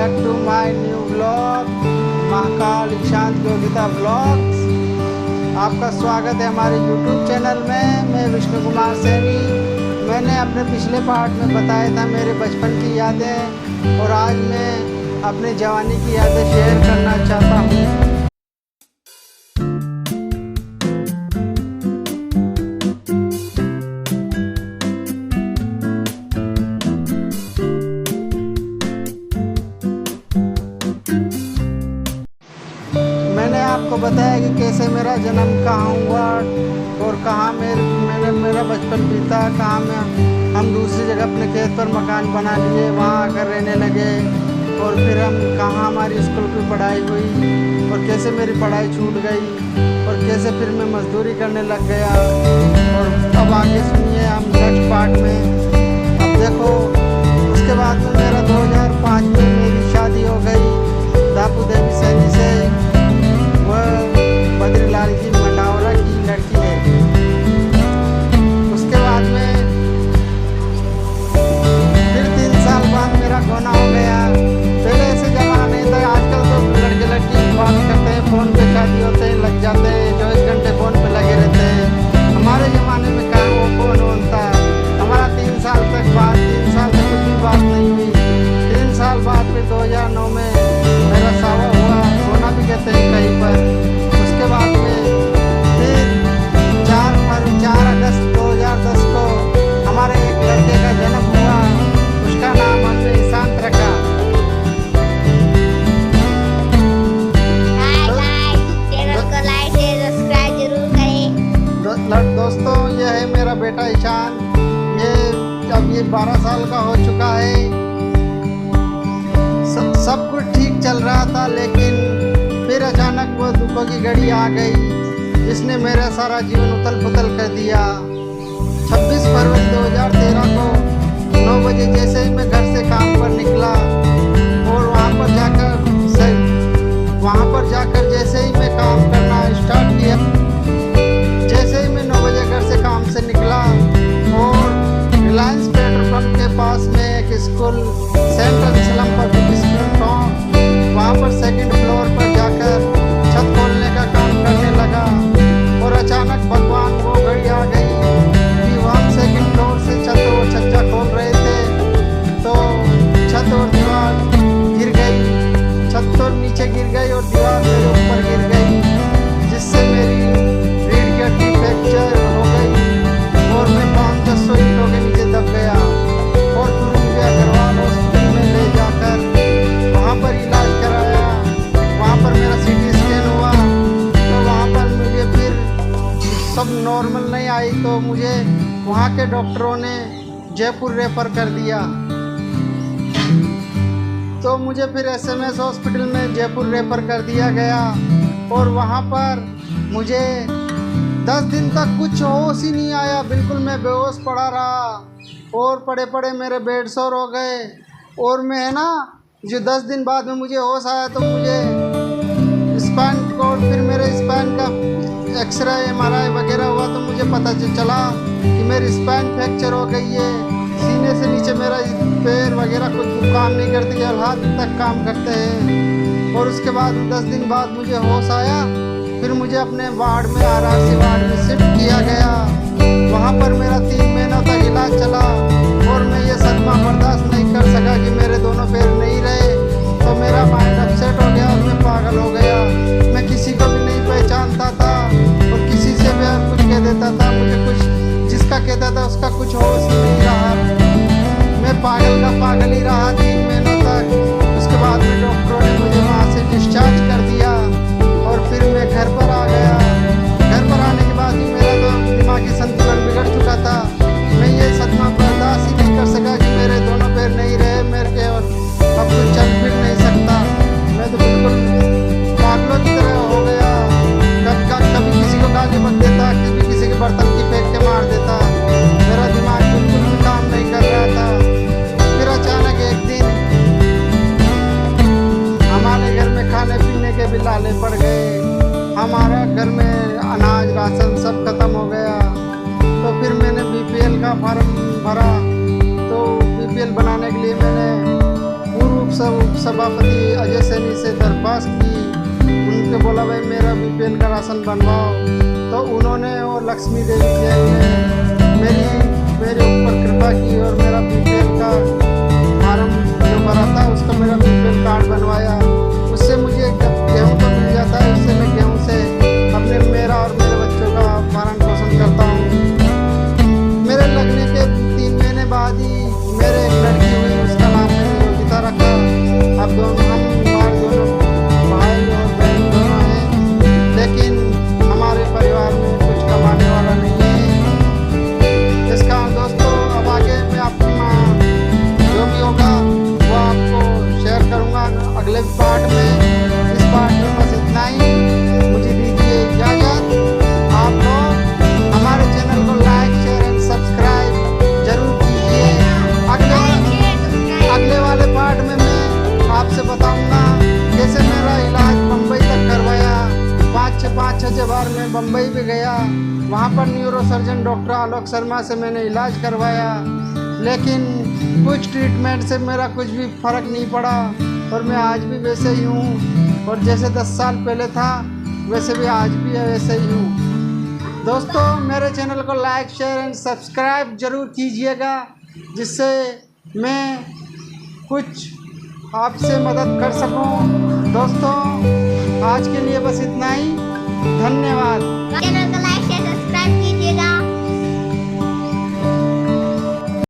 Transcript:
Back to my new blog Mahakal Ishant Yogita blogs. आपका स्वागत है हमारे यूट्यूब चैनल में। मैं विष्णु कुमार सैनी। मैंने अपने पिछले पार्ट में बताया था मेरे बचपन की यादें, और आज मैं अपने जवानी की यादें शेयर करना चाहता हूँ। मैंने आपको बताया कि कैसे मेरा जन्म कहाँ हुआ और कहाँ मेरा बचपन बीता, कहाँ में हम दूसरी जगह अपने खेत पर मकान बना लिए, वहाँ आकर रहने लगे, और फिर हम कहाँ हमारी स्कूल की पढ़ाई हुई और कैसे मेरी पढ़ाई छूट गई और कैसे फिर मैं मजदूरी करने लग गया। और अब आगे सुनिए हम नेक्स्ट पार्ट में। अब देखो, उसके बाद में मेरा 2005 में मेरी शादी हो गई दापू देवी सैनी से। वह बद्रीलाल की मंडावरा की लड़की है। उसके बाद में फिर 3 साल बाद मेरा गोना हो गया। पहले ऐसे जमाना नहीं था, आजकल तो लड़के लड़की बात करते हैं, फ़ोन पे शादी होते हैं, लग जाते हैं, 24 घंटे फ़ोन पे लगे रहते हैं। हमारे ज़माने में कहाँ वो फ़ोन होता। हमारा 3 साल तक कुछ भी बात नहीं हुई। 3 साल बाद फिर 2009 में मेरा सावा हुआ, गोना भी कहते हैं कहीं पर। उसके बाद में फिर 4 अगस्त 2010 को हमारे एक लड़के का जन्म हुआ। उसका नाम हमने ईशांत रखा। दोस्तों, ये है मेरा बेटा ईशान। ये 12 साल का हो चुका है। सब कुछ ठीक चल रहा था, लेकिन फिर अचानक वो दुखों की घड़ी आ गई जिसने मेरा सारा जीवन उथल पुथल कर दिया। 26 फरवरी 2013 को 9 बजे जैसे ही मैं घर से काम पर निकला और वहाँ पर जाकर जैसे ही मैं काम करना स्टार्ट किया, जैसे ही मैं 9 बजे घर से काम से निकला और रिलायंस पेट्रोल पंप के पास में एक स्कूल सेंट्रल इस्लाम पब्लिक स्कूल था, वहाँ पर 2nd फ्लोर पर जाकर छत खोलने का काम करने लगा। और अचानक भगवान वो घड़ी आ गई कि वहाँ 2nd फ्लोर से छत और छज्जा खोल रहे थे, तो छत और दीवार गिर गई। छत तो नीचे गिर गई और दीवार मेरे ऊपर गिर गई, जिससे मेरी रीढ़ की हड्डी फ्रैक्चर हो गई और मैं 500 ईंटों के नीचे दब गया। और फिर मुझे अग्रवाल हॉस्पिटल में ले जाकर वहाँ पर इलाज कराया। वहाँ पर मेरा CT स्कैन हुआ, तो वहाँ पर मुझे फिर सब नॉर्मल नहीं आई, तो मुझे वहाँ के डॉक्टरों ने जयपुर रेफर कर दिया। तो मुझे फिर SMS हॉस्पिटल में जयपुर रेफर कर दिया गया, और वहाँ पर मुझे 10 दिन तक कुछ होश ही नहीं आया। बिल्कुल मैं बेहोश पड़ा रहा और पड़े पड़े मेरे बेड सोर हो गए। और मैं है ना, जो 10 दिन बाद में मुझे होश आया, तो मुझे स्पाइन को, फिर मेरे स्पाइन का एक्सरे MRI वगैरह हुआ, तो मुझे पता चला कि मेरी स्पाइन फ्रैक्चर हो गई है। सीने से नीचे मेरा पैर वगैरह कुछ काम नहीं करते, केवल हाथ तक काम करते हैं। और उसके बाद 10 दिन बाद मुझे होश आया। फिर मुझे अपने वार्ड में RRC वार्ड में शिफ्ट किया गया। वहाँ पर मेरा 3 महीनों तक इलाज चला, और मैं ये सदमा बर्दाश्त नहीं कर सका कि मेरे दोनों पैर नहीं रहे। तो मेरा माइंड अपसेट हो गया और मैं पागल हो गया। मैं किसी को भी नहीं पहचानता था और किसी से भी कुछ कह देता था। मुझे कुछ जिसका कहता था उसका कुछ होश ही नहीं रहा। मैं पागल का पागल ही रहा 3 महीनों तक। उसके बाद में डॉक्टरों ने मुझे वहाँ से डिस्चार्ज कर दिया और फिर मैं घर पर आ गया। घर पर आने के बाद ही मेरा तो दिमागी संतुलन बिगड़ चुका था। मैं ये सदमा बर्दाश्त ही नहीं कर सका कि मेरे दोनों पैर नहीं रहे मेरे के, और अब कुछ चल फिर नहीं सकता। मैं तो बिल्कुल पागलों की तरह हो गया। कभी किसी को गाली बक देता, कभी किसी के बर्तन की फेंक के मार देता। मेरा दिमाग बिल्कुल भी काम नहीं कर रहा था। फिर अचानक एक दिन हमारे घर में खाने पीने के भी लाले पड़ गए। हमारा घर में अनाज राशन सब खत्म हो गया। तो फिर मैंने BPL का फॉर्म भरा। तो BPL बनाने के लिए मैंने पूर्व सभापति अजय सैनी से दरख्वास्त की, उनके बोला भाई मेरा बीपीएल का राशन बनवाओ, तो उन्होंने और लक्ष्मी देवी ने मेरे ऊपर कृपा की और मेरा बीपीएल का फार्म जो भरा था उसका मेरा बीपीएल कार्ड बनवाया। उससे मुझे गेहूँ तो मिल जाता है, उससे मैं गेहूँ से मेरा और मेरे बच्चों का भरण पोषण करता हूँ। मेरे लगने के 3 महीने बाद ही मेरे एक लड़की हुई, उसका नाम मैंने योगिता रखा। अब हमारे दोनों भाई और बहन दोनों हैं, लेकिन हमारे परिवार में कुछ कमाने वाला नहीं है। इस कारण दोस्तों अब आगे मैं अपना जो भी होगा वो आपको शेयर करूँगा अगले पार्ट में। इस पार्ट में बस इतना ही, मुझे दीजिए इजाज़त। आप लोग हमारे चैनल को लाइक शेयर एंड सब्सक्राइब जरूर कीजिए। अगले वाले पार्ट में मैं आपसे बताऊंगा कैसे मेरा इलाज बम्बई तक करवाया। 5-6 बार मैं बम्बई भी गया, वहाँ पर न्यूरोसर्जन डॉक्टर आलोक शर्मा से मैंने इलाज करवाया, लेकिन कुछ ट्रीटमेंट से मेरा कुछ भी फ़र्क नहीं पड़ा और मैं आज भी वैसे ही हूँ, और जैसे 10 साल पहले था वैसे भी आज भी वैसे ही हूँ। दोस्तों मेरे चैनल को लाइक शेयर एंड सब्सक्राइब जरूर कीजिएगा, जिससे मैं कुछ आपसे मदद कर सकूं। दोस्तों आज के लिए बस इतना ही, धन्यवाद। चैनल को लाइक